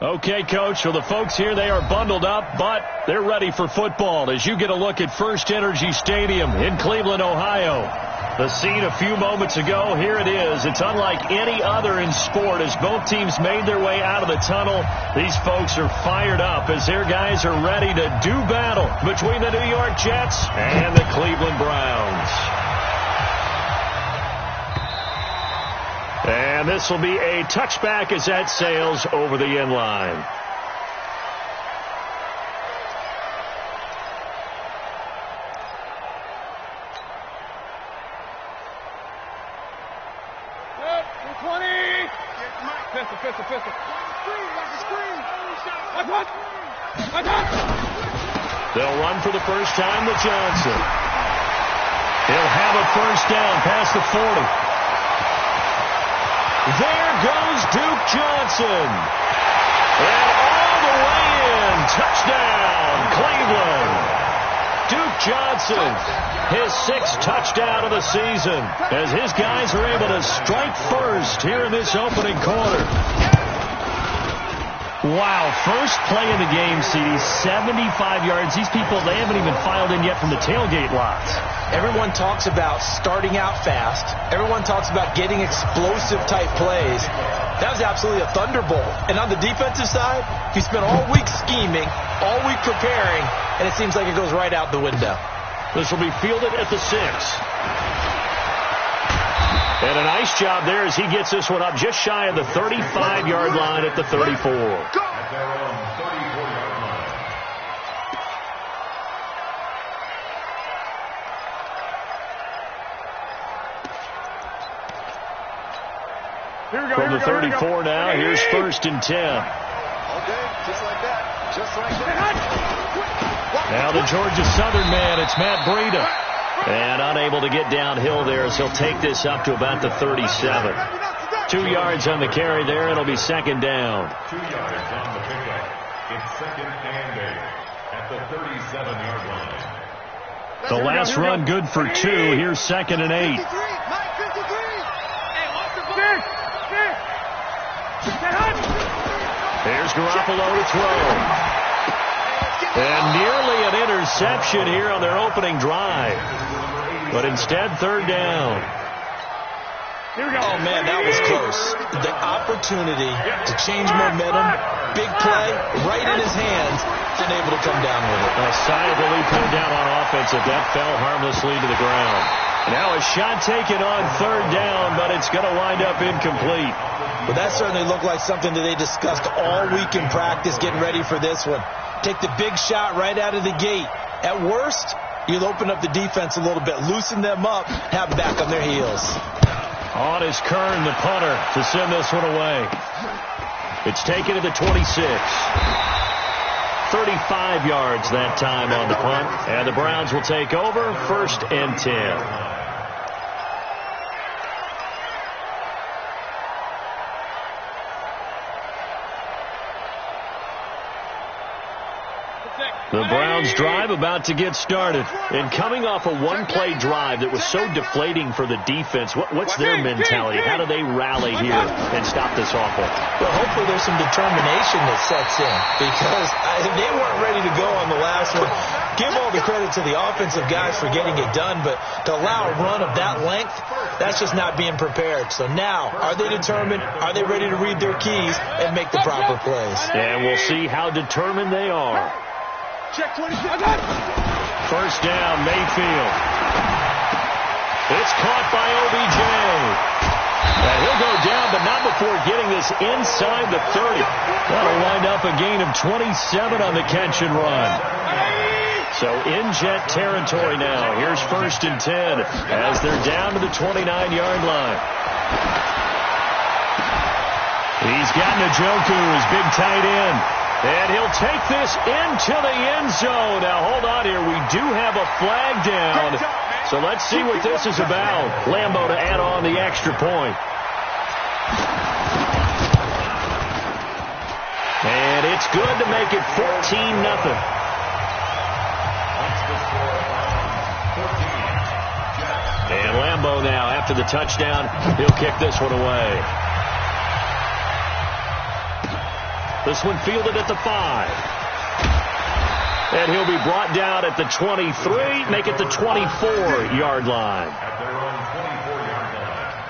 Okay, Coach, so the folks here, they are bundled up, but they're ready for football as you get a look at First Energy Stadium in Cleveland, Ohio. The scene a few moments ago, here it is. It's unlike any other in sport as both teams made their way out of the tunnel. These folks are fired up as their guys are ready to do battle between the New York Jets and the Cleveland Browns. And this will be a touchback as that sails over the end line. They'll run for the first time to Johnson. He'll have a first down past the 40. There goes Duke Johnson. And all the way in. Touchdown, Cleveland. Duke Johnson, his 6th touchdown of the season, as his guys are able to strike first here in this opening quarter. Wow, first play of the game, CD, 75 yards. These people, they haven't even filed in yet from the tailgate lots. Everyone talks about starting out fast. Everyone talks about getting explosive-type plays. That was absolutely a thunderbolt. And on the defensive side, he spent all week scheming, all week preparing, and it seems like it goes right out the window. This will be fielded at the 6. And a nice job there as he gets this one up just shy of the 35-yard line at the 34. From the 34 now, here's 1st and 10. Okay, just like that. Just like that. Now the Georgia Southern man, it's Matt Breida. And unable to get downhill there as he'll take this up to about the 37. 2 yards on the carry there. It'll be 2nd down. 2 yards on the pickup. It's 2nd and 8 at the 37-yard line. The last run good for 2. Here's 2nd and 8. Here's Garoppolo to throw. And nearly an interception here on their opening drive. But instead, 3rd down. Oh, man, that was close. The opportunity to change momentum, big play, right in his hands, unable to come down with it. A sigh of relief coming down on offense if that fell harmlessly to the ground. Now a shot taken on 3rd down, but it's going to wind up incomplete. But that certainly looked like something that they discussed all week in practice, getting ready for this one. Take the big shot right out of the gate. At worst, you'll open up the defense a little bit, loosen them up, have them back on their heels. On is Kern, the punter, to send this one away. It's taken to the 26. 35 yards that time on the punt. And the Browns will take over, 1st and 10. The Browns drive about to get started. And coming off a one-play drive that was so deflating for the defense, what's their mentality? How do they rally here and stop this offense? Well, hopefully there's some determination that sets in because they weren't ready to go on the last one. Give all the credit to the offensive guys for getting it done, but to allow a run of that length, that's just not being prepared. So now, are they determined? Are they ready to read their keys and make the proper plays? And we'll see how determined they are. Check 26. 1st down, Mayfield. It's caught by OBJ. And he'll go down, but not before getting this inside the 30. That'll wind up a gain of 27 on the catch and run. So in Jet territory now. Here's 1st and 10 as they're down to the 29-yard line. He's got Njoku, his big tight end. And he'll take this into the end zone. Now, hold on here. We do have a flag down. So let's see what this is about. Lambo to add on the extra point. And it's good to make it 14-0. And Lambo now, after the touchdown, he'll kick this one away. This one fielded at the 5. And he'll be brought down at the 23, make it the 24-yard line. At their own 24-yard line.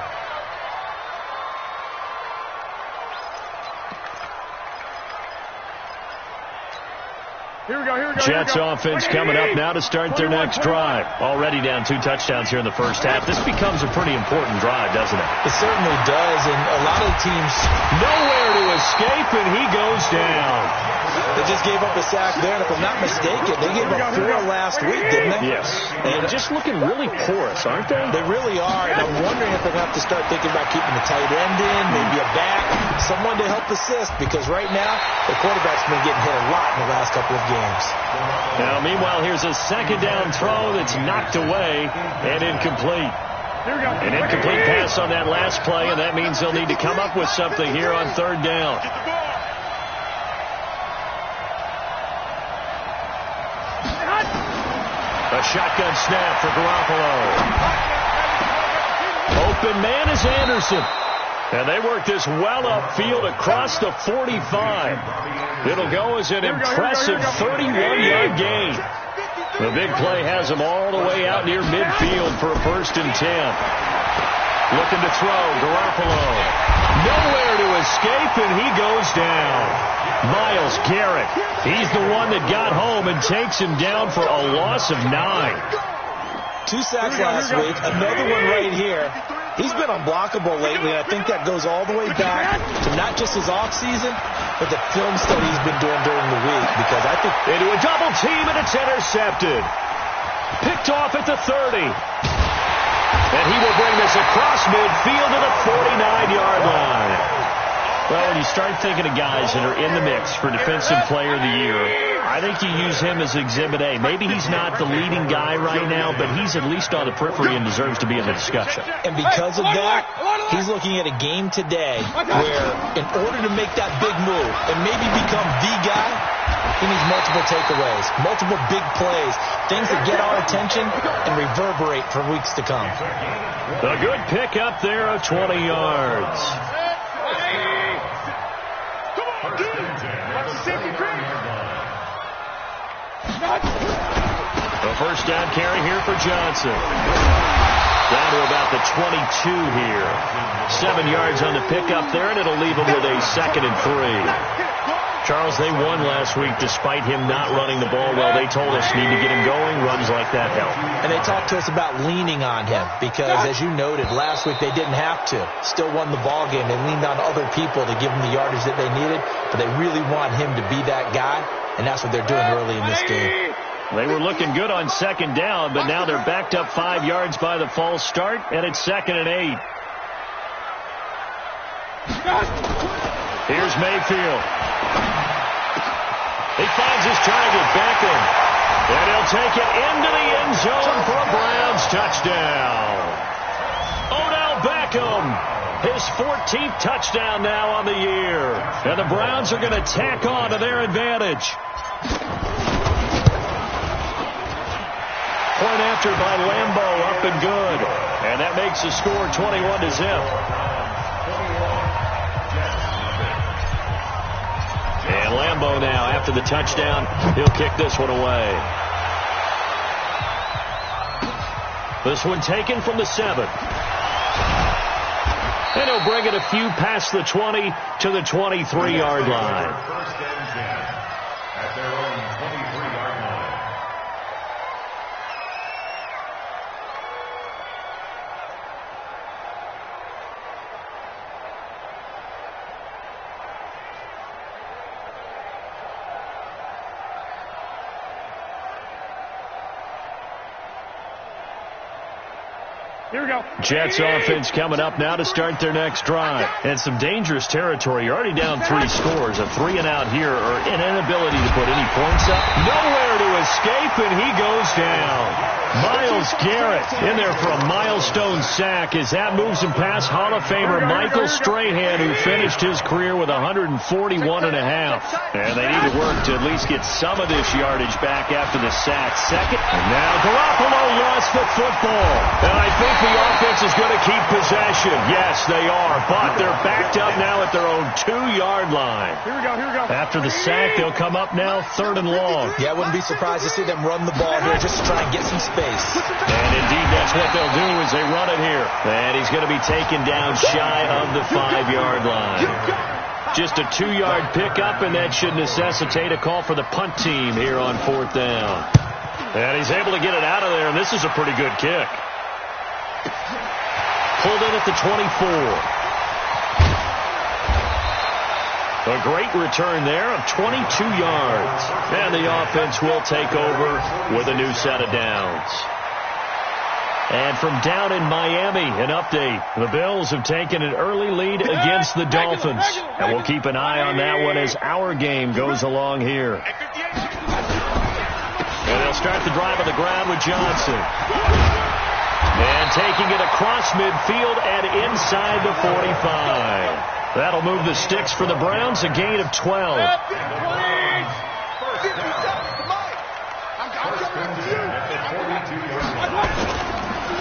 Here we go. Jets offense coming up now to start their next drive. Already down 2 touchdowns here in the first half. This becomes a pretty important drive, doesn't it? It certainly does, and a lot of teams nowhere to escape, and he goes down. They just gave up a sack there, and if I'm not mistaken, they gave up 4 last week, didn't they? Yes. And just looking really porous, aren't they? They really are, and I'm wondering if they're going to have to start thinking about keeping the tight end in, maybe a back, someone to help assist, because right now, the quarterback's been getting hit a lot in the last couple of games. Now, meanwhile, here's a second down throw that's knocked away and incomplete. An incomplete pass on that last play, and that means they'll need to come up with something here on third down. A shotgun snap for Garoppolo. Open man is Anderson. And they work this well upfield across the 45. It'll go as an impressive 31-yard gain. The big play has them all the way out near midfield for a 1st and 10. Looking to throw, Garoppolo. Nowhere to escape, and he goes down. Myles Garrett. He's the one that got home and takes him down for a loss of 9. 2 sacks last week, another one right here. He's been unblockable lately, and I think that goes all the way back to not just his offseason, but the film study he's been doing during the week, because I think... Into a double team, and it's intercepted. Picked off at the 30. And he will bring this across midfield to the 49-yard line. Well, when you start thinking of guys that are in the mix for Defensive Player of the Year, I think you use him as Exhibit A. Maybe he's not the leading guy right now, but he's at least on the periphery and deserves to be in the discussion. And because of that, he's looking at a game today where, in order to make that big move and maybe become the guy, he needs multiple takeaways, multiple big plays, things that get our attention and reverberate for weeks to come. A good pick up there of 20 yards. The first down carry here for Johnson. Down to about the 22 here. 7 yards on the pickup there, and it'll leave him with a 2nd and 3. Charles, they won last week despite him not running the ball well. They told us need to get him going. Runs like that help. And they talked to us about leaning on him because, as you noted, last week they didn't have to. Still won the ball game. They leaned on other people to give them the yardage that they needed, but they really want him to be that guy, and that's what they're doing early in this game. They were looking good on 2nd down, but now they're backed up 5 yards by the false start, and it's 2nd and 8. Here's Mayfield. He finds his target, Beckham. And he'll take it into the end zone for a Browns touchdown. Odell Beckham, his 14th touchdown now on the year. And the Browns are going to tack on to their advantage. Point after by Lambo, up and good. And that makes the score 21-0. And Lambo now, after the touchdown, he'll kick this one away. This one taken from the 7. And he'll bring it a few past the 20 to the 23-yard line. First and 10 at their own 23-yard line. Here we go. Jets offense coming up now to start their next drive. And some dangerous territory. You're already down 3 scores. A 3-and-out here, or an inability to put any points up. Nowhere to escape, and he goes down. Myles Garrett in there for a milestone sack as that moves him past Hall of Famer Michael Strahan, who finished his career with 141.5. And they need to work to at least get some of this yardage back after the sack. 2nd. And now Garoppolo lost the football. And I think if the offense is going to keep possession. Yes, they are, but they're backed up now at their own 2-yard line. Here we go, here we go. After the sack, they'll come up now 3rd and long. Yeah, I wouldn't be surprised to see them run the ball here just to try and get some space. And indeed, that's what they'll do as they run it here. And he's going to be taken down shy of the 5-yard line. Just a 2-yard pickup, and that should necessitate a call for the punt team here on 4th down. And he's able to get it out of there, and this is a pretty good kick. Pulled in at the 24. A great return there of 22 yards. And the offense will take over with a new set of downs. And from down in Miami, an update. The Bills have taken an early lead against the Dolphins. And we'll keep an eye on that one as our game goes along here. And they'll start the drive on the ground with Johnson. And taking it across midfield and inside the 45. That'll move the sticks for the Browns, a gain of 12.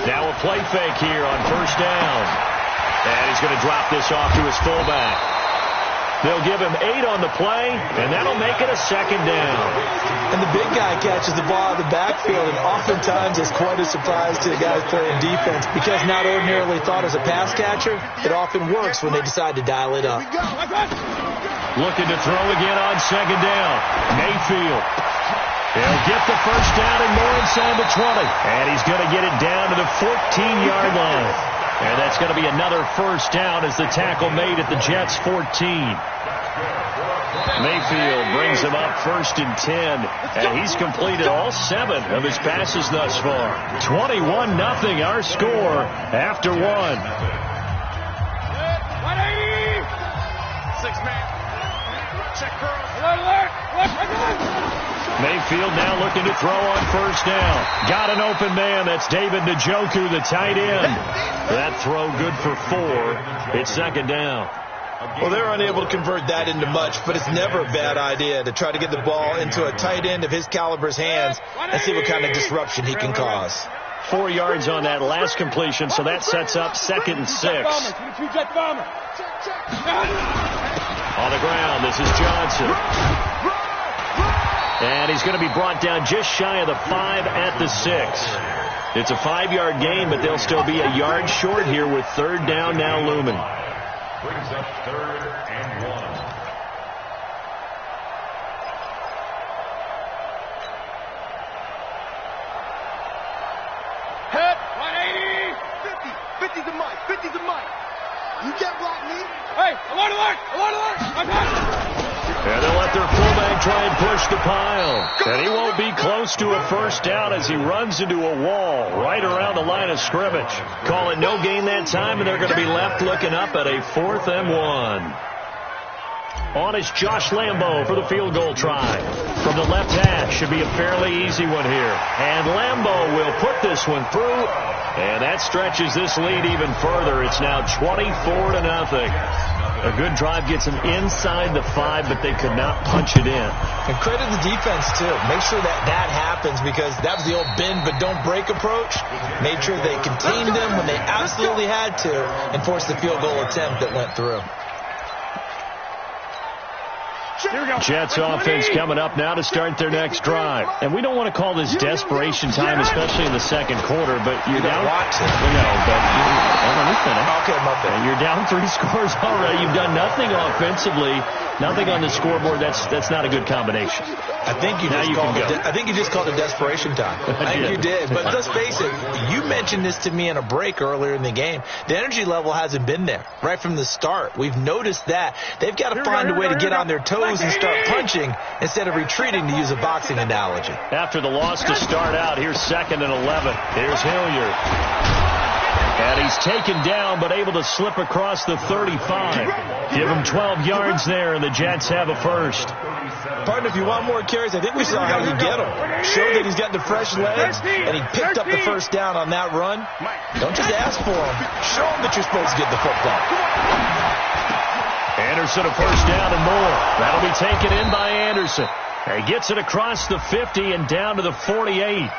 Now a play fake here on 1st down. And he's going to drop this off to his fullback. They'll give him 8 on the play, and that'll make it a 2nd down. And the big guy catches the ball out of the backfield, and oftentimes it's quite a surprise to the guys playing defense because not ordinarily thought as a pass catcher, it often works when they decide to dial it up. Looking to throw again on 2nd down. Mayfield. He'll get the 1st down and more inside the 20. And he's going to get it down to the 14-yard line. And that's going to be another 1st down as the tackle made at the Jets' 14. Mayfield brings him up 1st and 10. And he's completed all 7 of his passes thus far. 21-0 our score after 1. 180! 6-man. Check curl. Alert. Mayfield now looking to throw on 1st down. Got an open man. That's David Njoku, the tight end. That throw good for 4. It's 2nd down. Well, they're unable to convert that into much, but it's never a bad idea to try to get the ball into a tight end of his caliber's hands and see what kind of disruption he can cause. 4 yards on that last completion, so that sets up 2nd and 6. On the ground, this is Johnson. And he's going to be brought down just shy of the 5 at the 6. It's a 5-yard gain, but they'll still be a yard short here with 3rd down now looming. Brings up 3rd and 1. Hit. 180. 50. 50 to Mike. 50 to Mike. You get blocked me. Hey, alert, alert, alert, alert. I'm done. And they'll let their fullback try and push the pile. And he won't be close to a 1st down as he runs into a wall right around the line of scrimmage. Call it no gain that time, and they're going to be left looking up at a 4th and 1. On is Josh Lambo for the field goal try. From the left hash, should be a fairly easy one here. And Lambo will put this one through, and that stretches this lead even further. It's now 24-0. A good drive gets them inside the 5, but they could not punch it in. And credit the defense, too. Make sure that happens because that was the old bend but don't break approach. Made sure they contained them when they absolutely had to and forced the field goal attempt that went through. Jets offense coming up now to start their next drive. And we don't want to call this desperation time, especially in the 2nd quarter, but you're down. Want to. No, but let me finish. Okay, my bad. You're down 3 scores already. You've done nothing offensively, nothing on the scoreboard. That's not a good combination. I think you just called it desperation time. I think you did. But let's face it, you mentioned this to me in a break earlier in the game. The energy level hasn't been there right from the start. We've noticed that. They've got to find a way to get on their toes and start punching instead of retreating, to use a boxing analogy. After the loss to start out, here's 2nd and 11. Here's Hilliard. And he's taken down, but able to slip across the 35. Give him 12 yards there, and the Jets have a 1st. Partner, if you want more carries, I think we saw how you get him. Show that he's got the fresh legs, and he picked up the 1st down on that run. Don't just ask for him. Show him that you're supposed to get the football. Anderson a 1st down and more. That'll be taken in by Anderson. He gets it across the 50 and down to the 48.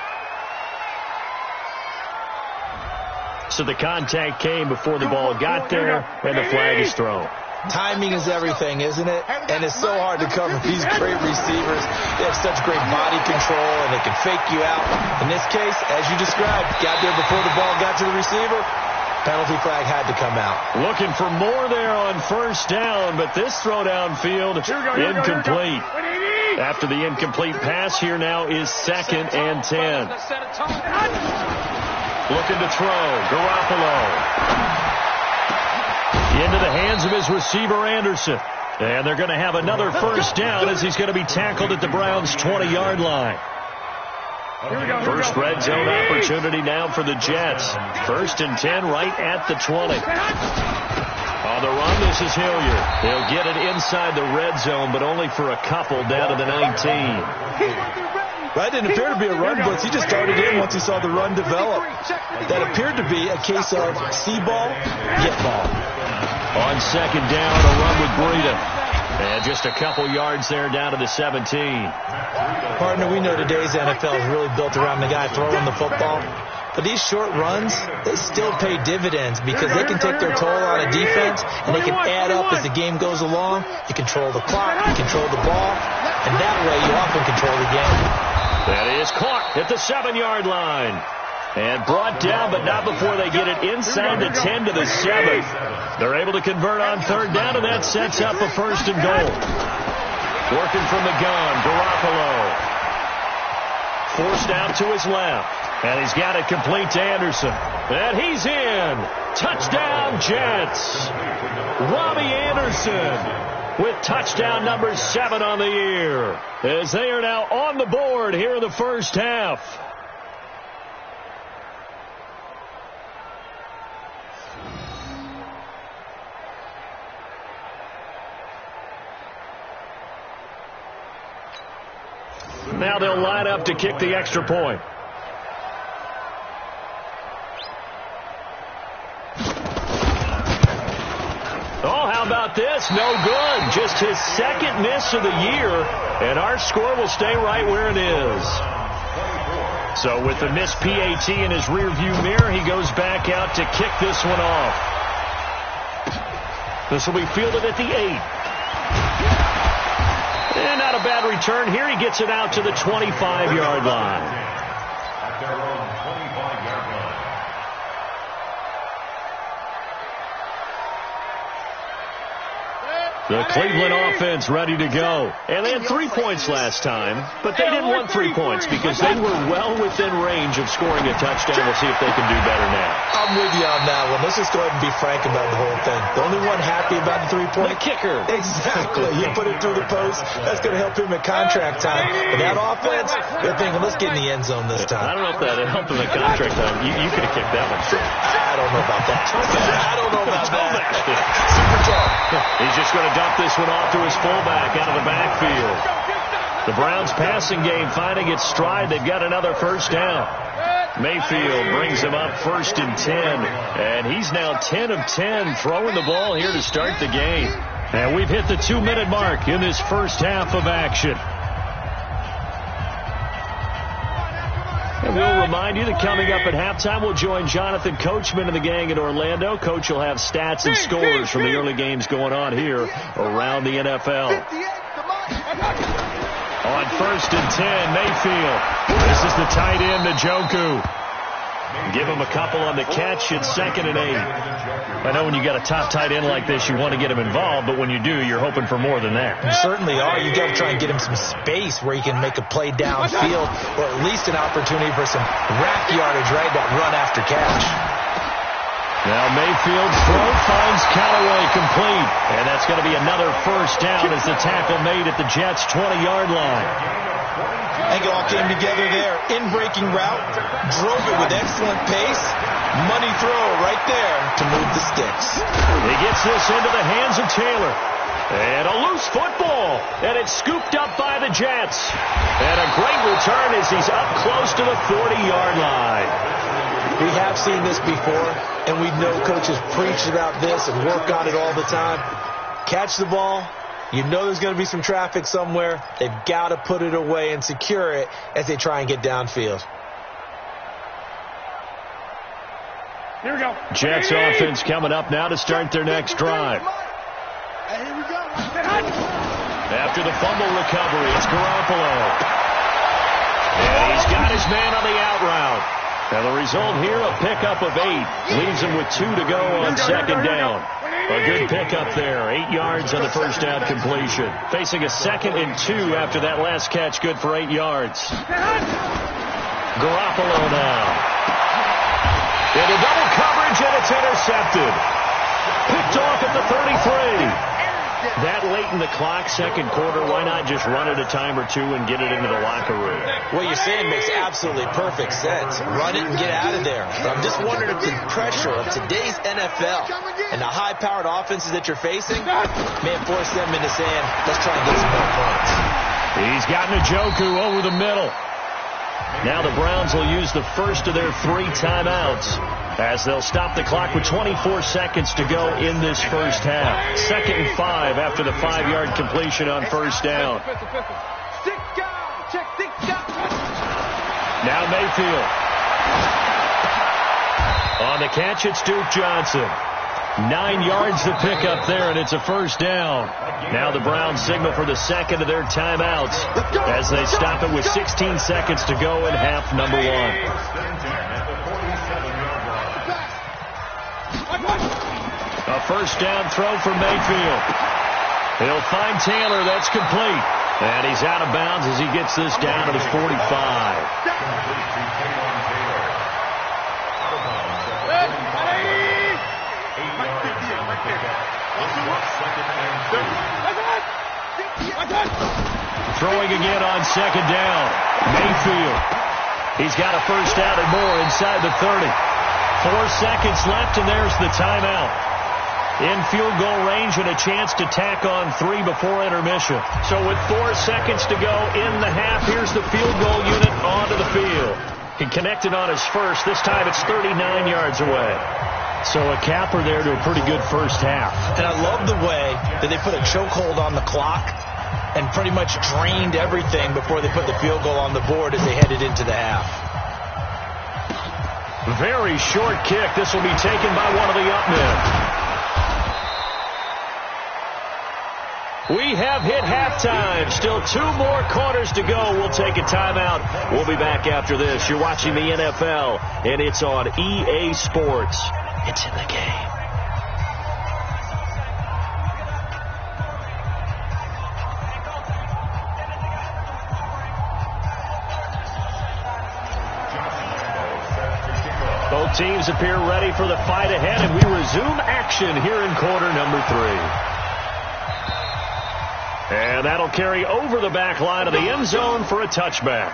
So the contact came before the ball got there, and the flag is thrown. Timing is everything, isn't it? And it's so hard to cover these great receivers. They have such great body control, and they can fake you out. In this case, as you described, got there before the ball got to the receiver. Penalty flag had to come out. Looking for more there on first down, but this throw downfield, incomplete. After the incomplete pass, here now is 2nd and 10. Looking to throw, Garoppolo. Into the hands of his receiver, Anderson. And they're going to have another first down as he's going to be tackled at the Browns' 20-yard line. First red zone opportunity now for the Jets. 1st and 10 right at the 20. On the run, this is Hilliard. He'll get it inside the red zone, but only for a couple down to the 19. That didn't appear to be a run blitz. He just started in once he saw the run develop. That appeared to be a case of see ball, get ball. On 2nd down, a run with Breida. And just a couple yards there down to the 17. Partner, we know today's NFL is really built around the guy throwing the football. But these short runs, they still pay dividends because they can take their toll on a defense, and they can add up as the game goes along. You control the clock, you control the ball, and that way you often control the game. That is caught at the 7-yard line. And brought down, but not before they get it inside the 10 to the 7. They're able to convert on 3rd down, and that sets up a 1st and goal. Working from the gun, Garoppolo. Forced out to his left. And he's got it complete to Anderson. And he's in. Touchdown, Jets. Robbie Anderson with touchdown number 7 on the year, as they are now on the board here in the first half. Now they'll line up to kick the extra point. Oh, how about this? No good. Just his 2nd miss of the year, and our score will stay right where it is. So with the missed PAT in his rearview mirror, he goes back out to kick this one off. This will be fielded at the 8. And not a bad return here. He gets it out to the 25-yard line. At their own 25-yard line. The Cleveland offense ready to go. And they had 3 points last time, but they didn't want 3 points because they were well within range of scoring a touchdown. We'll see if they can do better now. I'm with you on that one. Let's just go ahead and be frank about the whole thing. The only one happy about the 3-point? The kicker. Exactly. You put it through the post. That's going to help him at contract time. But that offense, they're thinking, let's get in the end zone this time. I don't know if that helped him at contract time. You could have kicked that one. I don't know about that. I don't know about that. Super tough. He's just going to dump this one off to his fullback out of the backfield. The Browns passing game finding its stride. They've got another first down. Mayfield brings him up 1st and 10. And he's now 10 of 10 throwing the ball here to start the game. And we've hit the 2-minute mark in this first half of action. And we'll remind you that coming up at halftime, we'll join Jonathan Coachman and the gang in Orlando. Coach will have stats and scores from the early games going on here around the NFL. On 1st and 10, Mayfield. This is the tight end, Njoku. Give him a couple on the catch. It's 2nd and 8. I know when you got a top tight end like this, you want to get him involved, but when you do, you're hoping for more than that. You certainly are. You got to try and get him some space where he can make a play downfield, or at least an opportunity for some rack yardage, right? That run after catch. Now Mayfield's throw finds Callaway complete, and that's going to be another first down as the tackle made at the Jets' 20-yard line. I think it all came together there. In-breaking route, drove it with excellent pace. Money throw right there to move the sticks. He gets this into the hands of Taylor. And a loose football. And it's scooped up by the Jets. And a great return as he's up close to the 40-yard line. We have seen this before, and we know coaches preach about this and work on it all the time. Catch the ball. You know there's going to be some traffic somewhere. They've got to put it away and secure it as they try and get downfield. Here we go. Jets offense coming up now to start their next drive. Hey, here we go. After the fumble recovery, it's Garoppolo. And he's got his man on the out route. And the result here, a pickup of 8. Leaves him with 2 to go on second down. A good pickup there. 8 yards on the first down completion. Facing a 2nd and 2 after that last catch. Good for 8 yards. Garoppolo now. Into double coverage, and it's intercepted. Picked off at the 33. That late in the clock, second quarter, why not just run it a time or two and get it into the locker room? What you're saying makes absolutely perfect sense. Run it and get out of there. But I'm just wondering if the pressure of today's NFL and the high-powered offenses that you're facing may have forced them into saying, let's try and get some more points. He's got Njoku over the middle. Now the Browns will use the first of their 3 timeouts as they'll stop the clock with 24 seconds to go in this first half. 2nd and 5 after the 5-yard completion on first down. Now Mayfield. On the catch, it's Duke Johnson. 9 yards to pick up there, and it's a first down. Now the Browns signal for the second of their timeouts as they stop it with 16 seconds to go in half number 1. A first down throw for Mayfield. He'll find Taylor. That's complete. And he's out of bounds as he gets this down to the 45. Throwing again on second down. Mayfield. He's got a first down and more inside the 30. 4 seconds left, and there's the timeout. In field goal range and a chance to tack on 3 before intermission. So with 4 seconds to go in the half, here's the field goal unit onto the field. He connected on his first. This time it's 39 yards away. So a capper there to a pretty good first half. And I love the way that they put a chokehold on the clock and pretty much drained everything before they put the field goal on the board as they headed into the half. Very short kick. This will be taken by one of the up men. We have hit halftime. Still 2 more quarters to go. We'll take a timeout. We'll be back after this. You're watching the NFL, and it's on EA Sports. It's in the game. Both teams appear ready for the fight ahead, and we resume action here in quarter number 3. And that'll carry over the back line of the end zone for a touchback.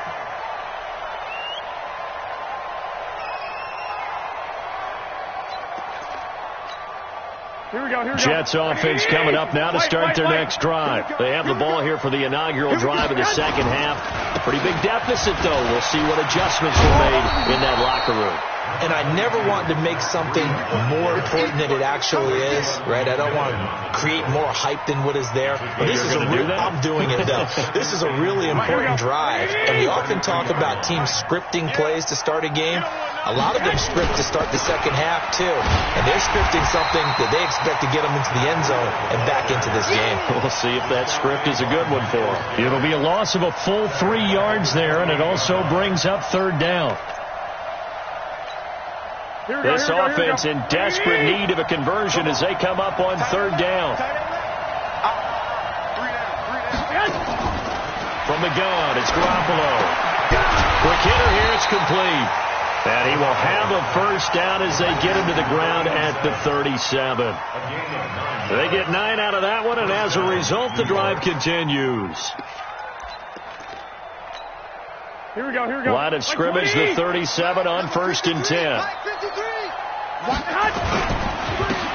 Here we go. Jets offense coming up now to start their next drive. They have the ball here for the inaugural drive of the second half. Pretty big deficit, though. We'll see what adjustments were made in that locker room. And I never want to make something more important than it actually is, right? I don't want to create more hype than what is there. But this is I'm doing it, though. This is a really important drive. And we often talk about teams scripting plays to start a game. A lot of them script to start the second half, too. And they're scripting something that they expect to get them into the end zone and back into this game. We'll see if that script is a good one for them. It'll be a loss of a full 3 yards there, and it also brings up third down. This offense in desperate need of a conversion as they come up on third down. From the gun, it's Garoppolo. Quick hitter here, it's complete. And he will have a first down as they get him to the ground at the 37. They get 9 out of that one, and as a result, the drive continues. Here we go. Line of scrimmage, the 37 on 1st and 10.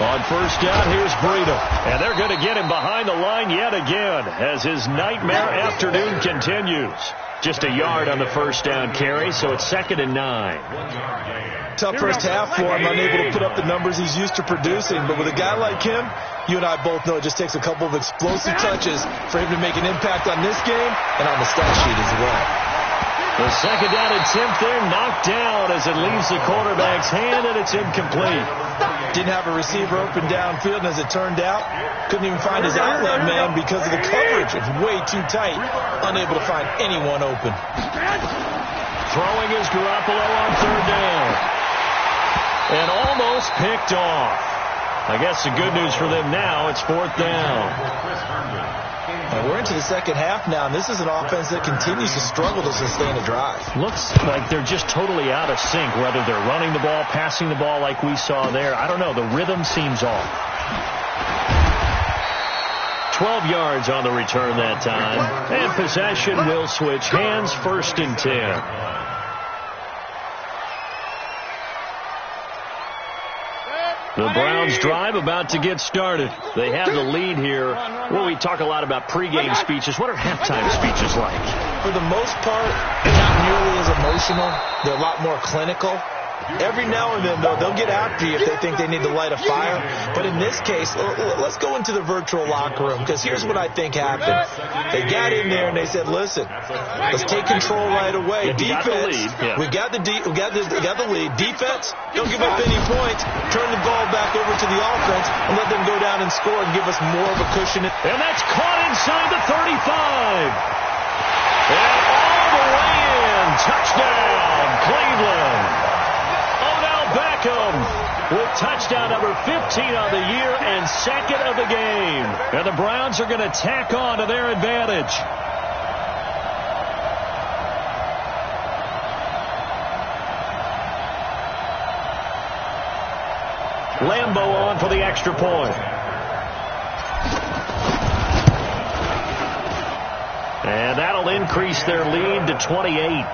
On first down, here's Breida. And they're going to get him behind the line yet again as his nightmare afternoon continues. Just a yard on the first down carry, so it's 2nd and 9. Tough first half for him, unable to put up the numbers he's used to producing. But with a guy like him, you and I both know it just takes a couple of explosive touches for him to make an impact on this game and on the stat sheet as well. The second down attempt there knocked down as it leaves the quarterback's hand, and it's incomplete. Didn't have a receiver open downfield, and as it turned out, couldn't even find his outlet man because of the coverage. It's way too tight, unable to find anyone open. Throwing is Garoppolo on third down. And almost picked off. I guess the good news for them now, it's fourth down. And we're into the second half now, and this is an offense that continues to struggle to sustain a drive. Looks like they're just totally out of sync, whether they're running the ball, passing the ball like we saw there. I don't know. The rhythm seems off. 12 yards on the return that time. And possession will switch hands, 1st and 10. The Browns drive about to get started. They have the lead here. Well, we talk a lot about pregame speeches. What are halftime speeches like? For the most part, they're not nearly as emotional. They're a lot more clinical. Every now and then, though, they'll get after you if they think they need to light a fire. But in this case, let's go into the virtual locker room, because here's what I think happened. They got in there and they said, listen, let's take control right away. Defense, we got the lead. Defense, don't give up any points. Turn the ball back over to the offense and let them go down and score and give us more of a cushion. And that's caught inside the 35. And all the way in. Touchdown, Cleveland. Beckham with touchdown number 15 on the year and 2nd of the game. And the Browns are going to tack on to their advantage. Lambeau on for the extra point. And that'll increase their lead to 28.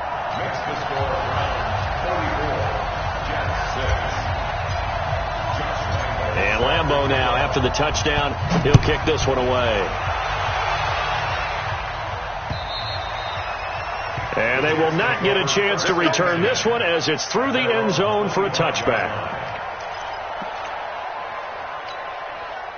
And Lambeau now, after the touchdown, he'll kick this one away. And they will not get a chance to return this one as it's through the end zone for a touchback.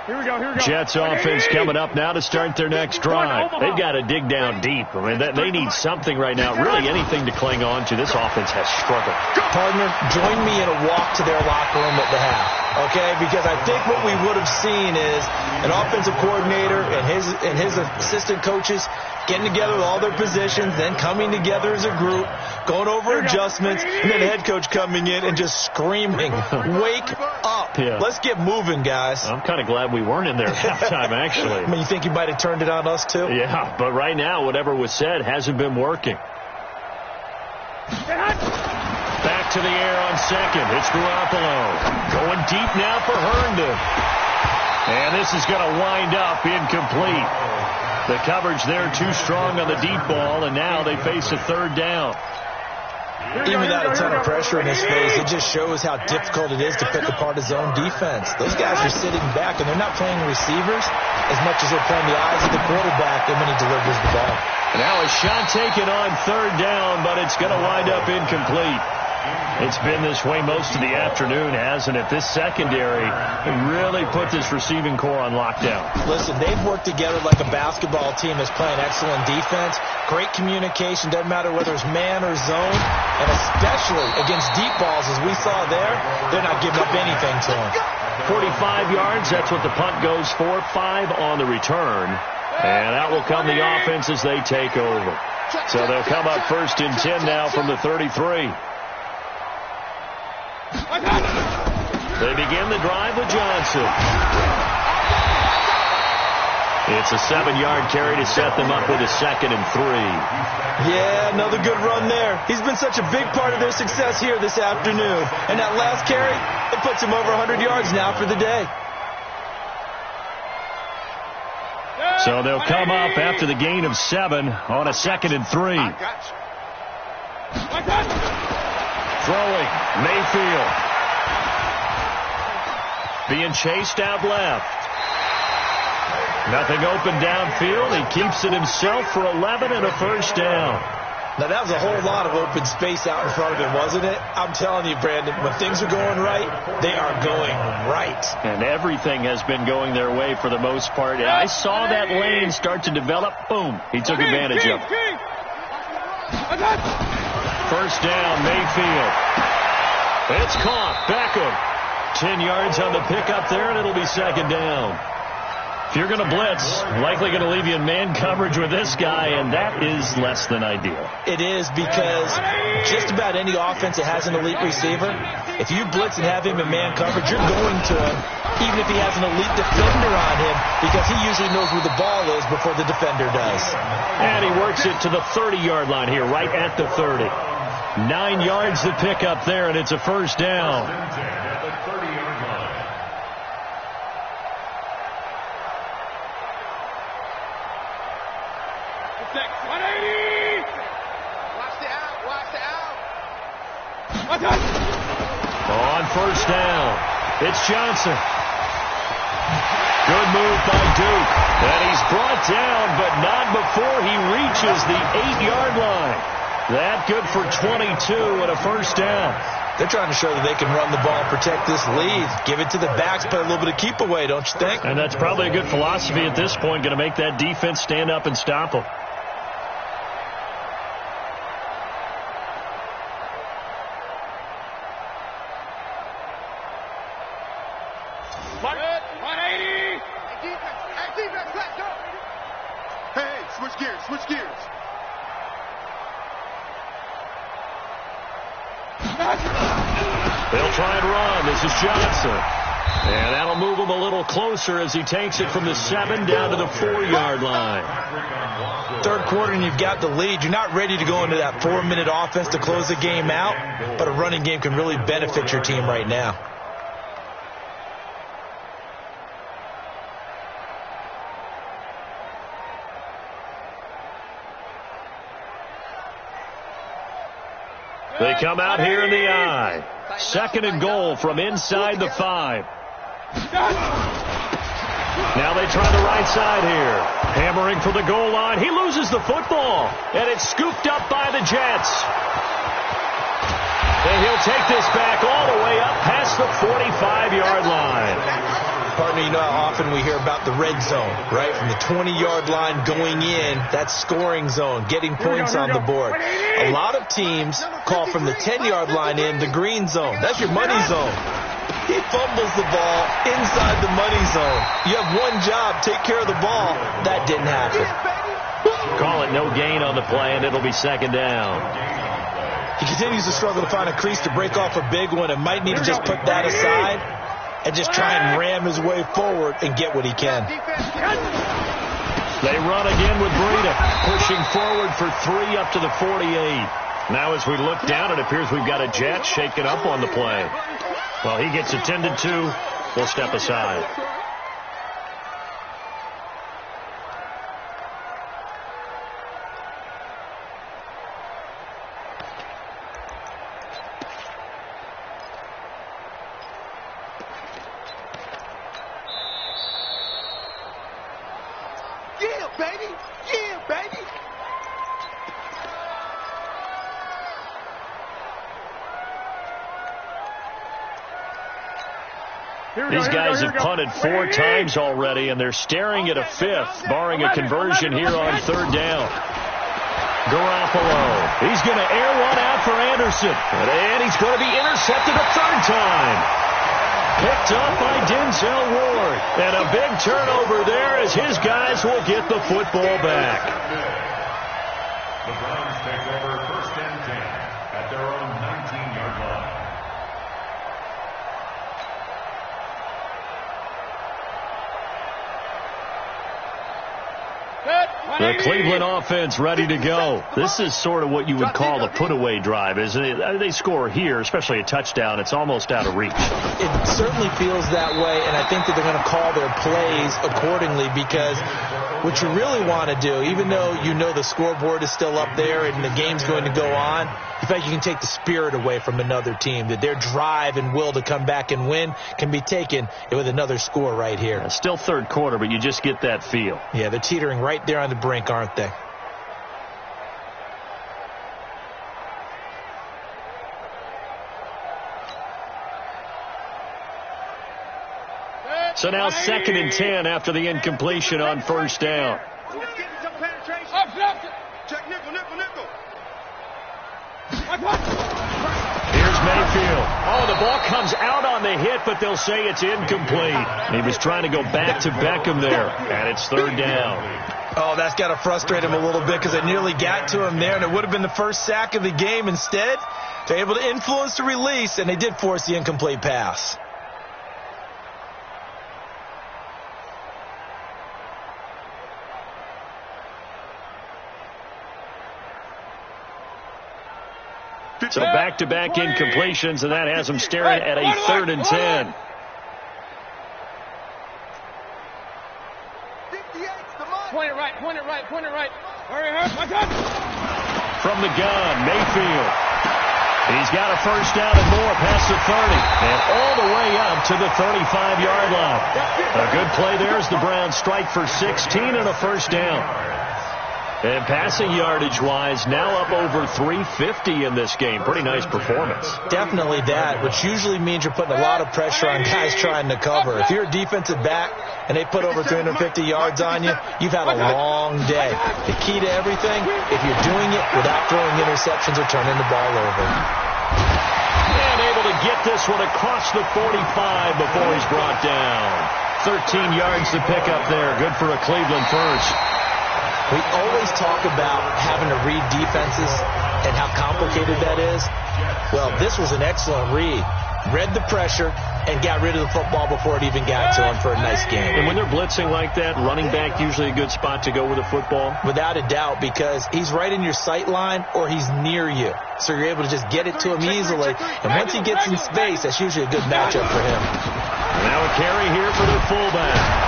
Here we go. Jets offense coming up now to start their next drive. They've got to dig down deep. I mean, they need something right now, really anything to cling on to. This offense has struggled. Partner, join me in a walk to their locker room at the half. Okay, because I think what we would have seen is an offensive coordinator and his assistant coaches getting together with all their positions, then coming together as a group, going over adjustments, and then the head coach coming in and just screaming, "Wake up! Yeah. Let's get moving, guys." I'm kind of glad we weren't in there at halftime, actually. I mean, you think you might have turned it on us too? Yeah, but right now, whatever was said hasn't been working. Back to the air on second. It's Garoppolo. Going deep now for Herndon. And this is going to wind up incomplete. The coverage there too strong on the deep ball, and now they face a third down. Even without a ton of pressure in his face, it just shows how difficult it is to pick apart his own defense. Those guys are sitting back, and they're not playing receivers as much as they're playing the eyes of the quarterback when he delivers the ball. Now a shot taken on third down, but it's going to wind up incomplete. It's been this way most of the afternoon, hasn't it? This secondary really put this receiving core on lockdown. Listen, they've worked together like a basketball team that's playing excellent defense. Great communication, doesn't matter whether it's man or zone. And especially against deep balls, as we saw there, they're not giving up anything to them. 45 yards, that's what the punt goes for. 5 on the return. And out will come the offense as they take over. So they'll come up 1st and 10 now from the 33. They begin the drive with Johnson. It's a 7-yard carry to set them up with a 2nd and 3. Yeah, another good run there. He's been such a big part of their success here this afternoon. And that last carry, it puts him over 100 yards now for the day. So they'll come up after the gain of 7 on a 2nd and 3. Throwing, Mayfield. Being chased out left. Nothing open downfield. He keeps it himself for 11 and a first down. Now, that was a whole lot of open space out in front of him, wasn't it? I'm telling you, Brandon, when things are going right, they are going right. And everything has been going their way for the most part. I saw that lane start to develop. Boom. He took advantage of it. First down, Mayfield. It's caught. Beckham. 10 yards on the pickup there, and it'll be second down. If you're going to blitz, likely going to leave you in man coverage with this guy, and that is less than ideal. It is, because just about any offense that has an elite receiver, if you blitz and have him in man coverage, you're going to him, even if he has an elite defender on him, because he usually knows where the ball is before the defender does. And he works it to the 30-yard line here, right at the 30. 9 yards to pick up there, and it's a first down. On first down, it's Johnson. Good move by Duke. And he's brought down, but not before he reaches the 8-yard line. That good for 22 and a first down. They're trying to show that they can run the ball and protect this lead. Give it to the backs, play a little bit of keep away, don't you think? And that's probably a good philosophy at this point, going to make that defense stand up and stop them. Switch gears. They'll try and run. This is Johnson. And that'll move him a little closer as he takes it from the 7 down to the 4-yard line. Third quarter and you've got the lead. You're not ready to go into that 4-minute offense to close the game out, but a running game can really benefit your team right now. They come out here in the I. Second and goal from inside the 5. Now they try the right side here. Hammering for the goal line. He loses the football. And it's scooped up by the Jets. And he'll take this back all the way up past the 45-yard line. Partner, you know how often we hear about the red zone, right? From the 20-yard line going in, that's scoring zone, getting points on the board. A lot of teams call from the 10-yard line in the green zone. That's your money zone. He fumbles the ball inside the money zone. You have one job, take care of the ball. That didn't happen. Call it no gain on the play, and it'll be second down. He continues to struggle to find a crease to break off a big one and might need to just put that aside and just try and ram his way forward and get what he can. They run again with Breida, pushing forward for 3 up to the 48. Now as we look down, it appears we've got a Jet shaken up on the play. Well, he gets attended to. We'll step aside. These guys have punted 4 times already, and they're staring at a 5th, barring a conversion here on 3rd down. Garoppolo. He's going to air one out for Anderson. And he's going to be intercepted a 3rd time. Picked up by Denzel Ward. And a big turnover there as his guys will get the football back. The Browns take over 1st and 10 at their own 19-yard line. The Cleveland offense ready to go. This is sort of what you would call a put-away drive, isn't it? They score here, especially a touchdown. It's almost out of reach. It certainly feels that way, and I think that they're going to call their plays accordingly, because what you really want to do, even though you know the scoreboard is still up there and the game's going to go on, in fact, you can take the spirit away from another team, that their drive and will to come back and win can be taken with another score right here. Still 3rd quarter, but you just get that feel. Yeah, they're teetering right there on the brink, aren't they? So now 2nd and 10 after the incompletion on 1st down. Check nickel. Here's Mayfield. Oh, the ball comes out on the hit, but they'll say it's incomplete. He was trying to go back to Beckham there, and it's third down. Oh, that's got to frustrate him a little bit because it nearly got to him there, and it would have been the first sack of the game. Instead, they're able to influence the release, and they did force the incomplete pass. So back-to-back incompletions, and that has them staring at a 3rd and 10. Point it right. From the gun, Mayfield. He's got a first down and more past the 30, and all the way up to the 35-yard line. A good play there as the Browns strike for 16 and a first down. And passing yardage-wise, now up over 350 in this game. Pretty nice performance. Definitely that, which usually means you're putting a lot of pressure on guys trying to cover. If you're a defensive back and they put over 350 yards on you, you've had a long day. The key to everything, if you're doing it without throwing interceptions or turning the ball over. And able to get this one across the 45 before he's brought down. 13 yards to pick up there. Good for a Cleveland first. We always talk about having to read defenses and how complicated that is. Well, this was an excellent read. Read the pressure and got rid of the football before it even got to him for a nice game. And when they're blitzing like that, running back usually a good spot to go with the football? Without a doubt, because he's right in your sight line or he's near you. So you're able to just get it to him easily. And once he gets in space, that's usually a good matchup for him. Now a carry here for the fullback.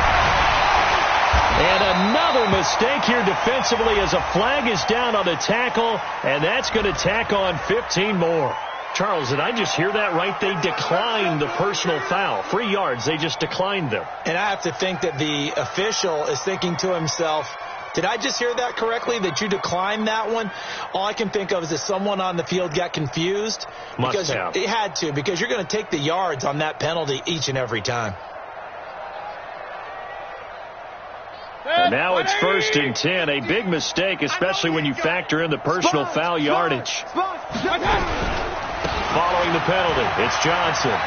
And another mistake here defensively as a flag is down on the tackle, and that's going to tack on 15 more. Charles, did I just hear that right? They declined the personal foul. 3 yards, they just declined them. And I have to think that the official is thinking to himself, did I just hear that correctly, that you declined that one? All I can think of is that someone on the field got confused. Must have. It had to, because you're going to take the yards on that penalty each and every time. And now it's 1st and 10. A big mistake, especially when you factor in the personal foul yardage. Following the penalty, it's Johnson.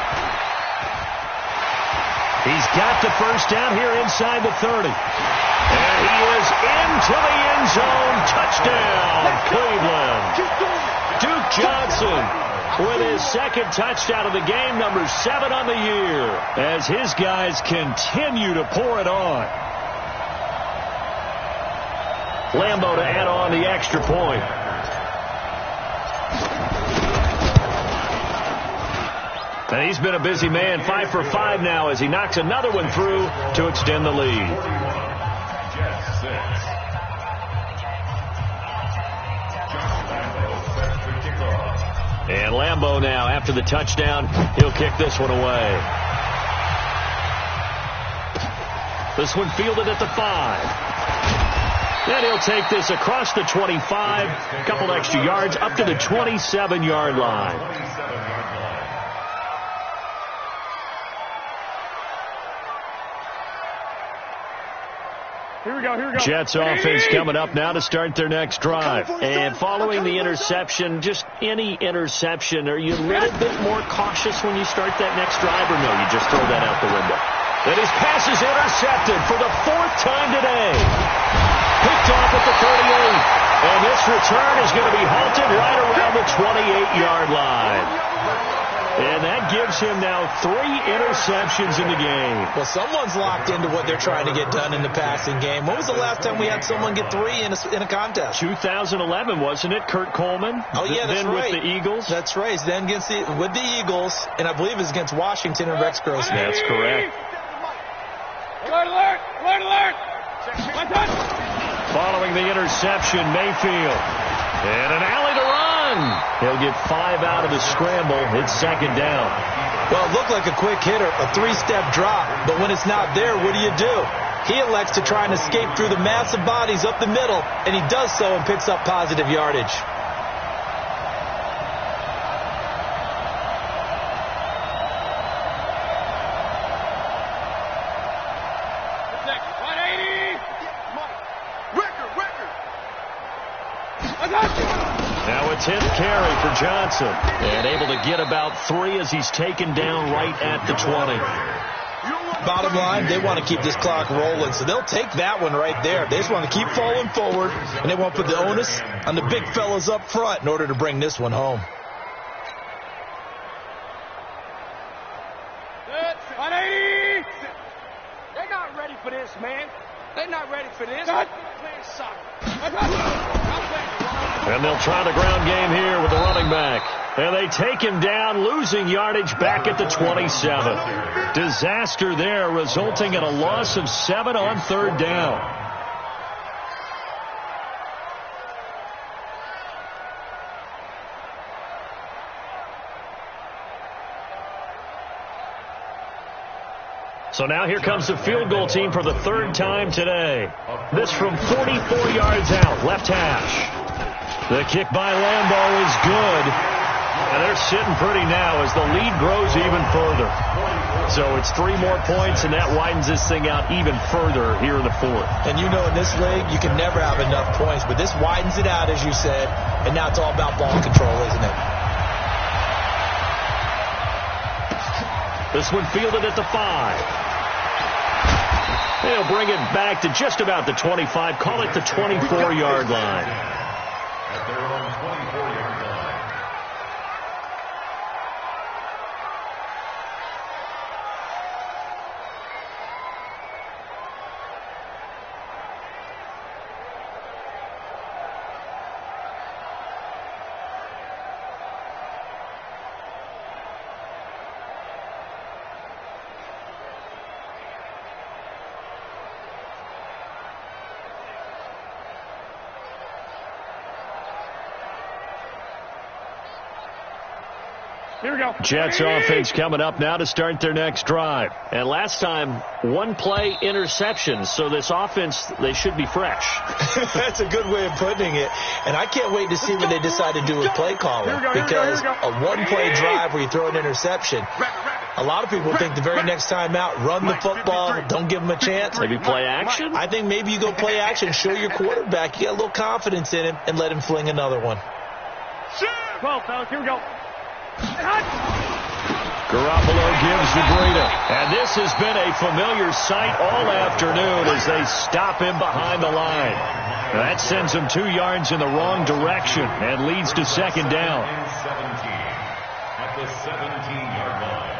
He's got the first down here inside the 30. And he is into the end zone. Touchdown, Cleveland. Duke Johnson with his 2nd touchdown of the game, number 7 on the year, as his guys continue to pour it on. Lambeau to add on the extra point. And he's been a busy man, 5 for 5 now as he knocks another one through to extend the lead. And Lambeau now, after the touchdown, he'll kick this one away. This one fielded at the 5. Then he'll take this across the 25, a couple extra yards, up to the 27-yard line. Here we go. Jets offense coming up now to start their next drive. And following the interception, just any interception, are you a little bit more cautious when you start that next drive, or no, you just throw that out the window? And his pass is intercepted for the 4th time today. Picked off at the 38. And this return is going to be halted right around the 28-yard line. And that gives him now 3 interceptions in the game. Well, someone's locked into what they're trying to get done in the passing game. When was the last time we had someone get 3 in a contest? 2011, wasn't it? Kurt Coleman? Oh, yeah, that's then right. With the Eagles? That's right. Then against with the Eagles, and I believe it's against Washington and Rex Grossman. That's correct. Alert, alert, alert, alert. Following the interception, Mayfield. And an alley to run. He'll get 5 out of the scramble. It's 2nd down. Well, it looked like a quick hitter, a 3-step drop. But when it's not there, what do? He elects to try and escape through the massive bodies up the middle, and he does so and picks up positive yardage. Now 10th carry for Johnson. And able to get about 3 as he's taken down right at the 20. Bottom line, they want to keep this clock rolling, so they'll take that one right there. They just want to keep falling forward, and they want to put the onus on the big fellas up front in order to bring this one home. 180! They're not ready for this, man. They're not ready for this. They're playing soccer. And they'll try the ground game here with the running back. And they take him down, losing yardage back at the 27. Disaster there, resulting in a loss of 7 on 3rd down. So now here comes the field goal team for the 3rd time today. This from 44 yards out, left hash. The kick by Lambeau is good. And they're sitting pretty now as the lead grows even further. So it's 3 more points, and that widens this thing out even further here in the 4th. And you know in this league, you can never have enough points, but this widens it out, as you said, and now it's all about ball control, isn't it? This one fielded at the 5. They'll bring it back to just about the 25, call it the 24-yard line. At their own 24-yard line. Here we go. Jets offense coming up now to start their next drive. And last time, 1-play interception. So this offense, they should be fresh. That's a good way of putting it. And I can't wait to see what they decide to do with play calling. Because a 1-play drive where you throw an interception, a lot of people think the very next time out, run the football, don't give them a chance. Maybe play action? I think maybe you go play action, show your quarterback you got a little confidence in him, and let him fling another one. 12, fellas, here we go. Garoppolo gives the breather. And this has been a familiar sight all afternoon as they stop him behind the line. That sends him 2 yards in the wrong direction and leads to 2nd down. 17 at the 17-yard line.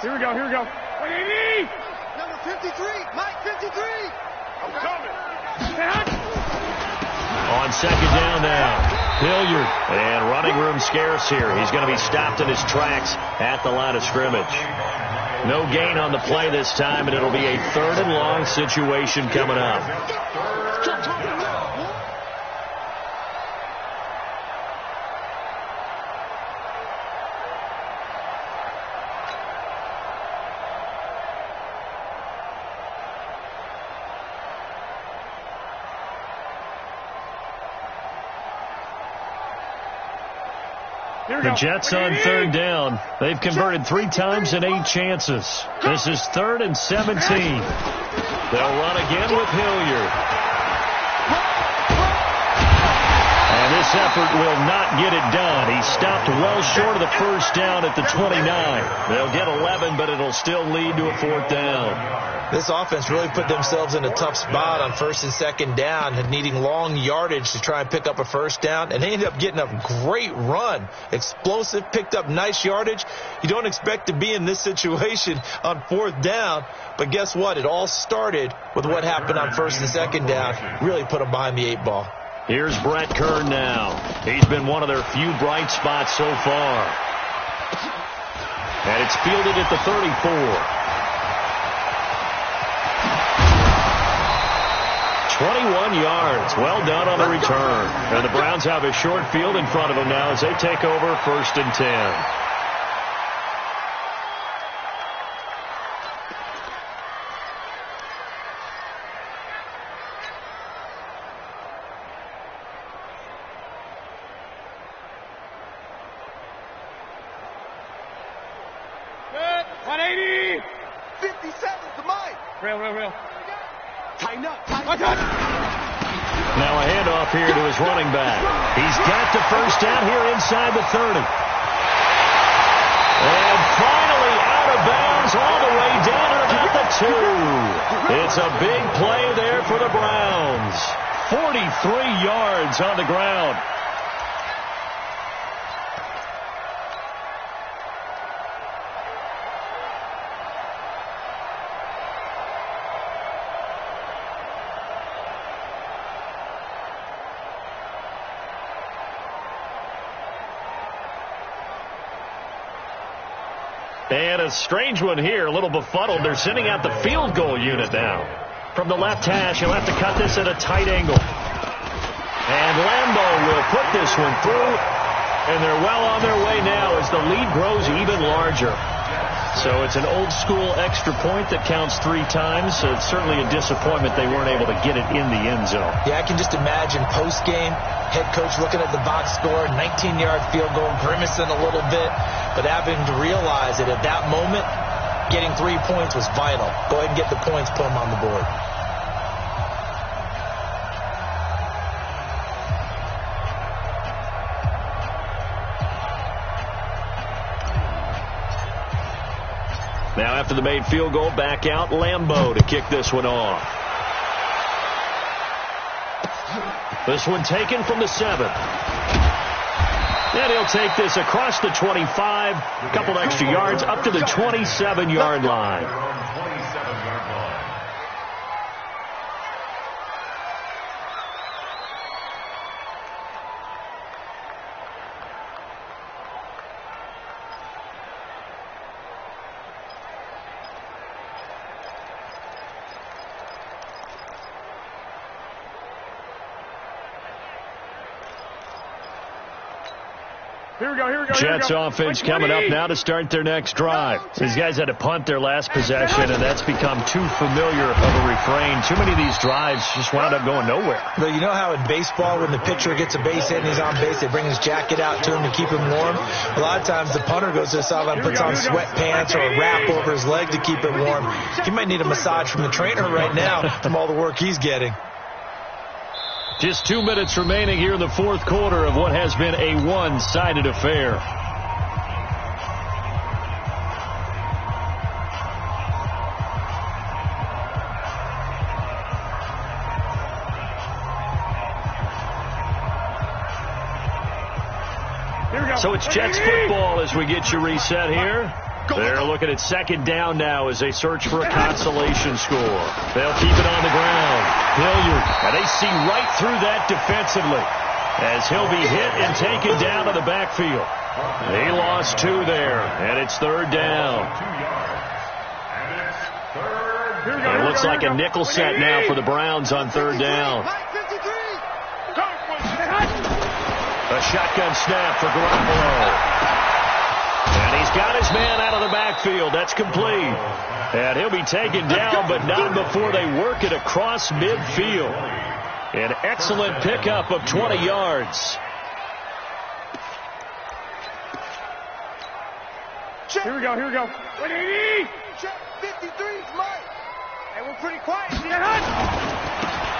Here we go, here we go. 180! Number 53, Mike 53. I'm coming. On 2nd down now, Hilliard. And running room scarce here. He's going to be stopped in his tracks at the line of scrimmage. No gain on the play this time, and it'll be a 3rd and long situation coming up. The Jets on 3rd down. They've converted 3 times in 8 chances. This is 3rd and 17. They'll run again with Hilliard. And this effort will not get it done. He stopped well short of the 1st down at the 29. They'll get 11, but it'll still lead to a 4th down. This offense really put themselves in a tough spot on 1st and 2nd down and needing long yardage to try and pick up a 1st down. And they ended up getting a great run. Explosive, picked up nice yardage. You don't expect to be in this situation on 4th down. But guess what? It all started with what happened on 1st and 2nd down. Really put them behind the 8 ball. Here's Brett Kern now. He's been one of their few bright spots so far. And it's fielded at the 34. 21 yards. Well done on the return. And the Browns have a short field in front of them now as they take over 1st and 10. Will. Tighten up. Now a handoff here to his running back. He's got the first down here inside the 30. And finally out of bounds all the way down at about the 2. It's a big play there for the Browns. 43 yards on the ground. And a strange one here, a little befuddled. They're sending out the field goal unit now. From the left hash, he'll have to cut this at a tight angle. And Lambeau will put this one through. And they're well on their way now as the lead grows even larger. So it's an old-school extra point that counts 3 times. So it's certainly a disappointment they weren't able to get it in the end zone. Yeah, I can just imagine post-game, head coach looking at the box score, 19-yard field goal, grimacing a little bit, but having to realize that at that moment, getting 3 points was vital. Go ahead and get the points, put them on the board. Now after the made field goal, back out Lambeau to kick this one off. This one taken from the 7. And he'll take this across the 25, a couple extra yards up to the 27-yard line. Here we go. Jets offense coming up now to start their next drive. These guys had to punt their last possession, and that's become too familiar of a refrain. Too many of these drives just wound up going nowhere. But you know how in baseball, when the pitcher gets a base hit and he's on base, they bring his jacket out to him to keep him warm? A lot of times the punter goes to the sideline, puts on sweatpants or a wrap over his leg to keep it warm. He might need a massage from the trainer right now from all the work he's getting. Just 2 minutes remaining here in the fourth quarter of what has been a one-sided affair. So it's Jets football as we get you reset here. They're looking at second down now as they search for a consolation score. They'll keep it on the ground. Hilliard, and they see right through that defensively as he'll be hit and taken down to the backfield. He lost 2 there, and it's third down. It looks like a nickel set now for the Browns on third down. A shotgun snap for Garoppolo. And he's got his man out of the backfield. That's complete. And he'll be taken down, but not before they work it across midfield. An excellent pickup of 20 yards. Here we go. 180. Check 53's Mike. Hey, we're pretty quiet. See that hunt?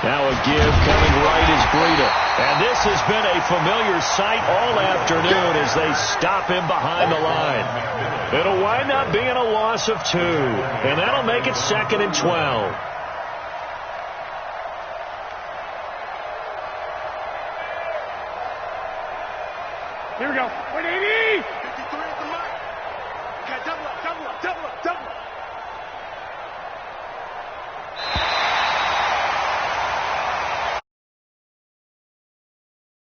Now a give coming right is Breida. And this has been a familiar sight all afternoon as they stop him behind the line. It'll wind up being a loss of 2. And that'll make it 2nd and 12. Here we go. 180. 53 at the mark.